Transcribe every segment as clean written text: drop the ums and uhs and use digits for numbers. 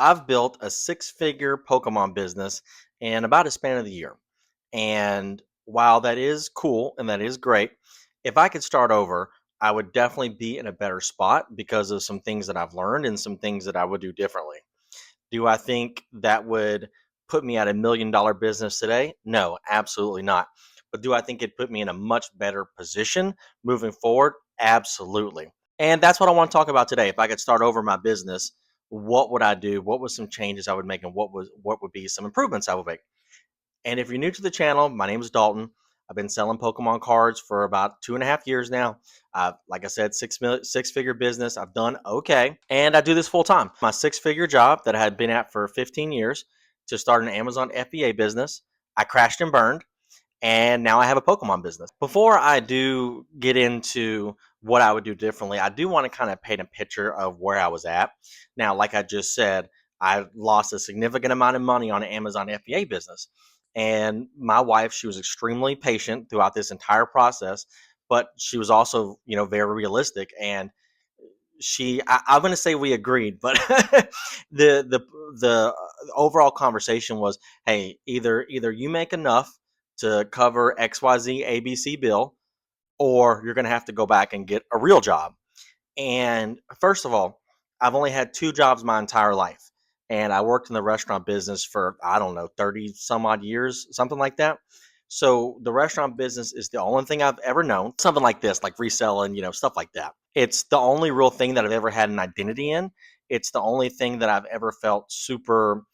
I've built a six-figure Pokemon business in about a span of the year. And while that is cool and that is great, if I could start over, I would definitely be in a better spot because of some things that I've learned and some things that I would do differently. Do I think that would put me at $1 million business today? No, absolutely not. But do I think it put me in a much better position moving forward? Absolutely. And that's what I want to talk about today. If I could start over my business, what would I do? What was some changes I would make, and what would be some improvements I would make? And if you're new to the channel, my name is Dalton. I've been selling Pokemon cards for about 2.5 years now. Like I said, six-figure business. I've done okay, and I do this full time. My six-figure job that I had been at for 15 years to start an Amazon FBA business. I crashed and burned, and now I have a Pokemon business. Before I do get into what I would do differently, I do want to kind of paint a picture of where I was at. Now, like I just said, I lost a significant amount of money on an Amazon FBA business. And my wife, she was extremely patient throughout this entire process, but she was also, very realistic. And I'm going to say we agreed, but the overall conversation was, hey, either you make enough to cover XYZ ABC bill, or you're going to have to go back and get a real job. And first of all, I've only had two jobs my entire life. And I worked in the restaurant business for, I don't know, 30 some odd years, something like that. So the restaurant business is the only thing I've ever known, something like this, like reselling, stuff like that. It's the only real thing that I've ever had an identity in. It's the only thing that I've ever felt super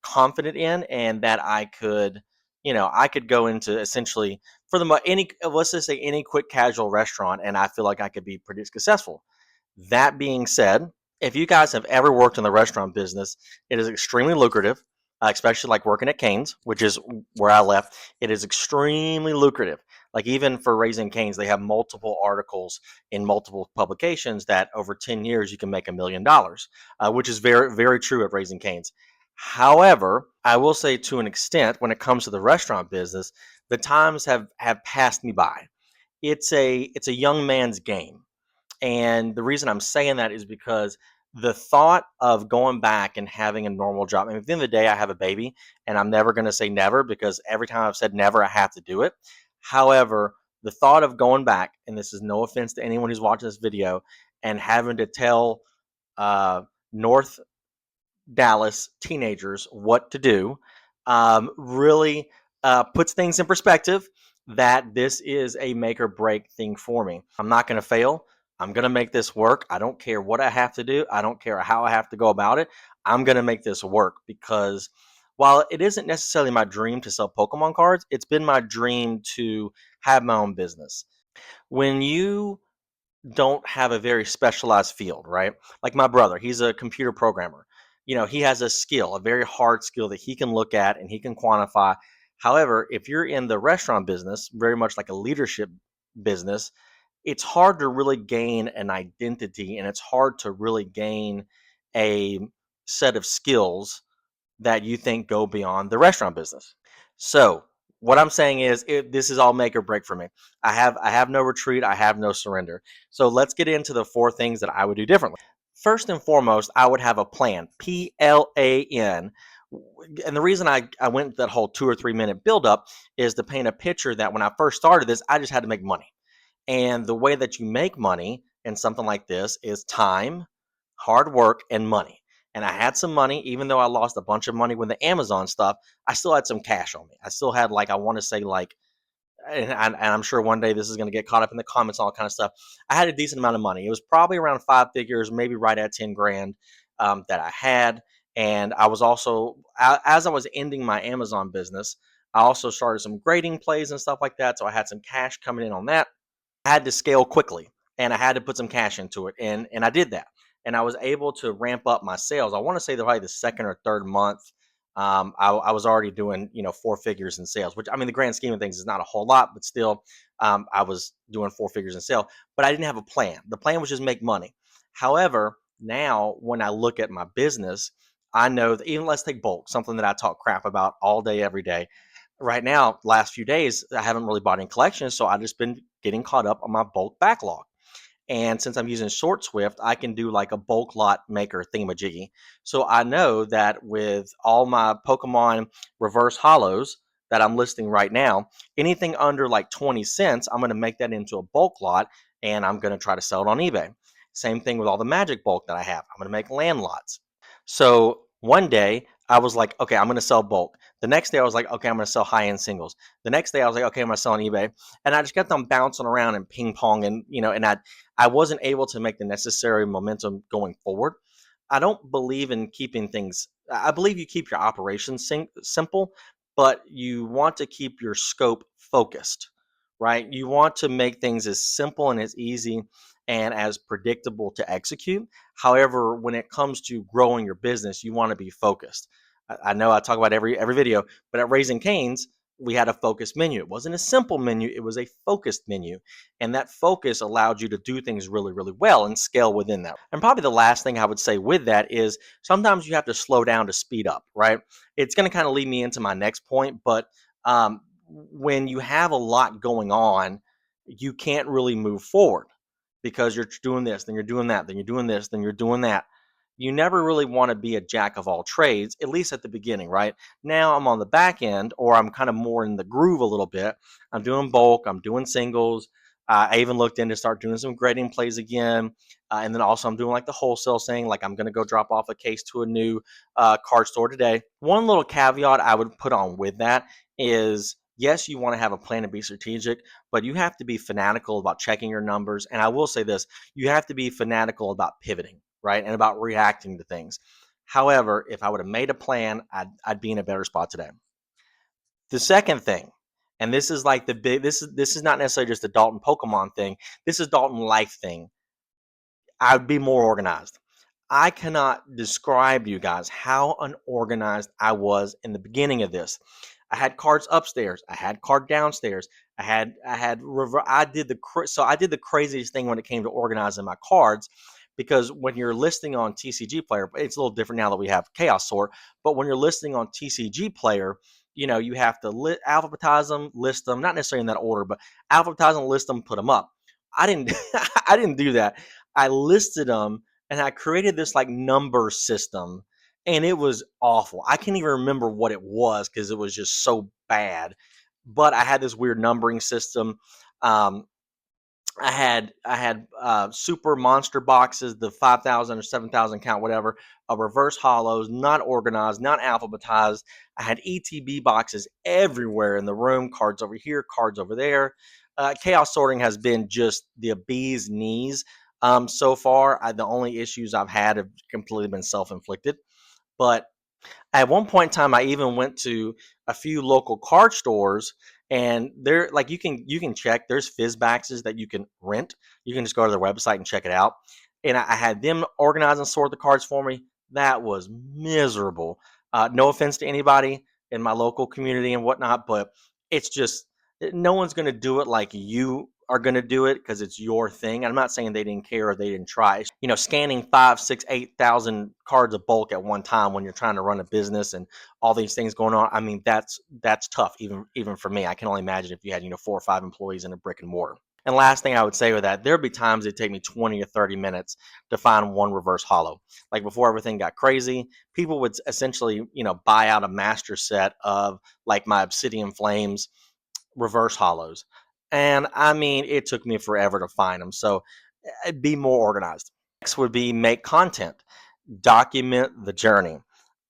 confident in, and that I could go into essentially for any, let's just say any quick casual restaurant, and I feel like I could be pretty successful. That being said, if you guys have ever worked in the restaurant business, it is extremely lucrative, especially like working at Cane's, which is where I left. It is extremely lucrative. Like even for Raising Cane's, they have multiple articles in multiple publications that over 10 years you can make $1 million, which is very, very true at Raising Cane's. However, I will say to an extent, when it comes to the restaurant business, the times have passed me by. It's a young man's game. And the reason I'm saying that is because the thought of going back and having a normal job, I mean, at the end of the day, I have a baby, and I'm never going to say never, because every time I've said never, I have to do it. However, the thought of going back, and this is no offense to anyone who's watching this video, and having to tell North Dallas teenagers what to do, really puts things in perspective, that this is a make or break thing for me. I'm not going to fail. I'm going to make this work. I don't care what I have to do. I don't care how I have to go about it. I'm going to make this work, because while it isn't necessarily my dream to sell Pokemon cards, it's been my dream to have my own business. When you don't have a very specialized field, right? Like my brother, he's a computer programmer. He has a skill, a very hard skill that he can look at and he can quantify. However, if you're in the restaurant business, very much like a leadership business, it's hard to really gain an identity, and it's hard to really gain a set of skills that you think go beyond the restaurant business. So what I'm saying is, this is all make or break for me. I have no retreat. I have no surrender. So let's get into the four things that I would do differently. First and foremost, I would have a plan. PLAN. And the reason I went that whole 2 or 3 minute buildup is to paint a picture that when I first started this, I just had to make money. And the way that you make money in something like this is time, hard work, and money. And I had some money, even though I lost a bunch of money with the Amazon stuff. I still had some cash on me. I still had, like, I want to say, like, and I'm sure one day this is going to get caught up in the comments and all kind of stuff. I had a decent amount of money. It was probably around five figures, maybe right at 10 grand, that I had. And I was also, as I was ending my Amazon business, I also started some grading plays and stuff like that. So I had some cash coming in on that. I had to scale quickly, and I had to put some cash into it. And I did that. And I was able to ramp up my sales. I want to say that probably the second or third month, I was already doing, four figures in sales, which, I mean, the grand scheme of things is not a whole lot, but still, I was doing four figures in sales, but I didn't have a plan. The plan was just make money. However, now when I look at my business, I know that, even let's take bulk, something that I talk crap about all day, every day. Right now, last few days, I haven't really bought any collections, so I've just been getting caught up on my bulk backlog. And since I'm using short Swift, I can do like a bulk lot maker thingamajiggy. So I know that with all my Pokemon reverse hollows that I'm listing right now, anything under like 20 cents, I'm going to make that into a bulk lot and I'm going to try to sell it on eBay. Same thing with all the magic bulk that I have. I'm going to make land lots. So one day I was like, okay, I'm going to sell bulk. The next day I was like, okay, I'm going to sell high end singles. The next day I was like, okay, I'm going to sell on eBay. And I just kept on bouncing around and ping pong and, and I wasn't able to make the necessary momentum going forward. I don't believe in keeping things, I believe you keep your operations simple, but you want to keep your scope focused, right? You want to make things as simple and as easy and as predictable to execute. However, when it comes to growing your business, you want to be focused. I know I talk about every video, but at Raising Cane's, we had a focused menu. It wasn't a simple menu, it was a focused menu. And that focus allowed you to do things really, really well and scale within that. And probably the last thing I would say with that is sometimes you have to slow down to speed up, right? It's going to kind of lead me into my next point, but when you have a lot going on, you can't really move forward because you're doing this, then you're doing that, then you're doing this, then you're doing that. You never really want to be a jack of all trades, at least at the beginning, right? Now I'm on the back end, or I'm kind of more in the groove a little bit. I'm doing bulk, I'm doing singles. I even looked in to start doing some grading plays again. And then also I'm doing like the wholesale thing, like I'm going to go drop off a case to a new card store today. One little caveat I would put on with that is yes, you want to have a plan and be strategic, but you have to be fanatical about checking your numbers. And I will say this, you have to be fanatical about pivoting, right? And about reacting to things. However, if I would have made a plan, I'd be in a better spot today. The second thing, and this is like the big, this is not necessarily just a Dalton Pokemon thing. This is Dalton life thing. I'd be more organized. I cannot describe to you guys how unorganized I was in the beginning of this. I had cards upstairs. I had card downstairs. I did the craziest thing when it came to organizing my cards, because when you're listing on TCGplayer, it's a little different now that we have Chaos Sort. But when you're listing on TCGplayer, you have to alphabetize them, list them, not necessarily in that order, but alphabetize them, list them, put them up. I didn't I didn't do that. I listed them and I created this like number system, and it was awful. I can't even remember what it was because it was just so bad. But I had this weird numbering system. Um, I had super monster boxes, the 5,000 or 7,000 count, whatever, reverse hollows, not organized, not alphabetized. I had ETB boxes everywhere in the room, cards over here, cards over there. Chaos sorting has been just the bee's knees so far. The only issues I've had have completely been self-inflicted. But at one point in time, I even went to a few local card stores, and they're like you can check. There's fizz boxes that you can rent. You can just go to their website and check it out. And I had them organize and sort the cards for me. That was miserable. No offense to anybody in my local community and whatnot, but it's just no one's going to do it like you are going to do it because it's your thing. I'm not saying they didn't care or they didn't try. Scanning 5, 6, 8,000 cards of bulk at one time when you're trying to run a business and all these things going on. I mean, that's tough, even for me. I can only imagine if you had 4 or 5 employees in a brick and mortar. And last thing I would say with that, there'd be times it'd take me 20 or 30 minutes to find one reverse hollow. Like before everything got crazy, people would essentially, buy out a master set of like my Obsidian Flames reverse hollows. And I mean, it took me forever to find them. So be more organized. Next would be make content, document the journey.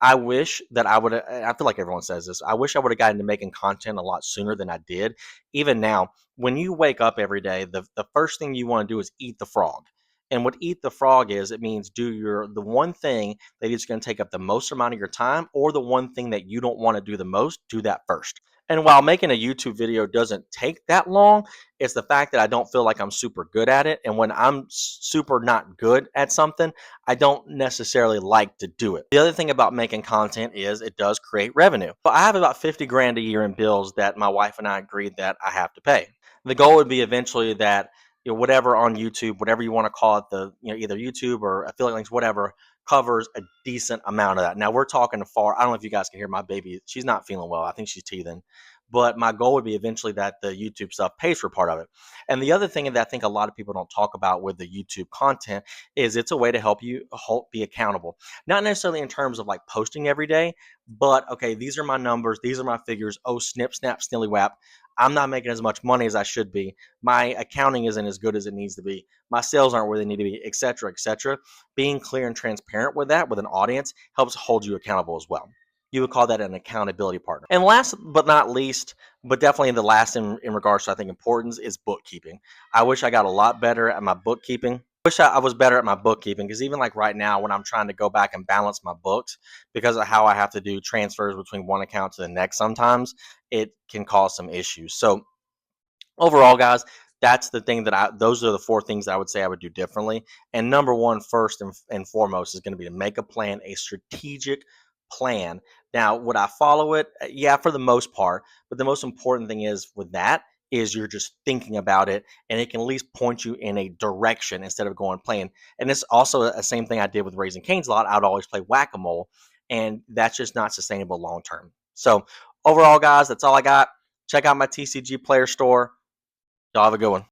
I wish that I feel like everyone says this. I wish I would have gotten to making content a lot sooner than I did. Even now, when you wake up every day, the first thing you want to do is eat the frog. And what eat the frog is, it means do the one thing that is going to take up the most amount of your time, or the one thing that you don't want to do the most, do that first. And while making a YouTube video doesn't take that long, it's the fact that I don't feel like I'm super good at it. And when I'm super not good at something, I don't necessarily like to do it. The other thing about making content is it does create revenue. But I have about 50 grand a year in bills that my wife and I agreed that I have to pay. The goal would be eventually that whatever on YouTube, whatever you want to call it, either YouTube or affiliate links, whatever, covers a decent amount of that. Now we're talking far. I don't know if you guys can hear my baby. She's not feeling well. I think she's teething. but my goal would be eventually that the YouTube stuff pays for part of it. And the other thing that I think a lot of people don't talk about with the YouTube content is it's a way to help you be accountable. Not necessarily in terms of like posting every day, but okay, these are my numbers, these are my figures. Oh, snip, snap, snilly whap. I'm not making as much money as I should be. My accounting isn't as good as it needs to be. My sales aren't where they need to be, et cetera, et cetera. Being clear and transparent with that, with an audience, helps hold you accountable as well. You would call that an accountability partner. And last but not least, but definitely the last in regards to I think importance is bookkeeping. I wish I got a lot better at my bookkeeping. Wish I was better at my bookkeeping because even like right now when I'm trying to go back and balance my books because of how I have to do transfers between one account to the next sometimes, it can cause some issues. So overall, guys, that's the thing that those are the four things that I would say I would do differently. And number one, first and foremost, is going to be to make a plan, a strategic plan. Now, would I follow it? Yeah, for the most part. But the most important thing is with that is you're just thinking about it and it can at least point you in a direction instead of going playing. And it's also the same thing I did with Raising Cane's a lot. I'd always play whack-a-mole, and that's just not sustainable long term. So overall, guys, that's all I got. Check out my TCG player store. Y'all have a good one.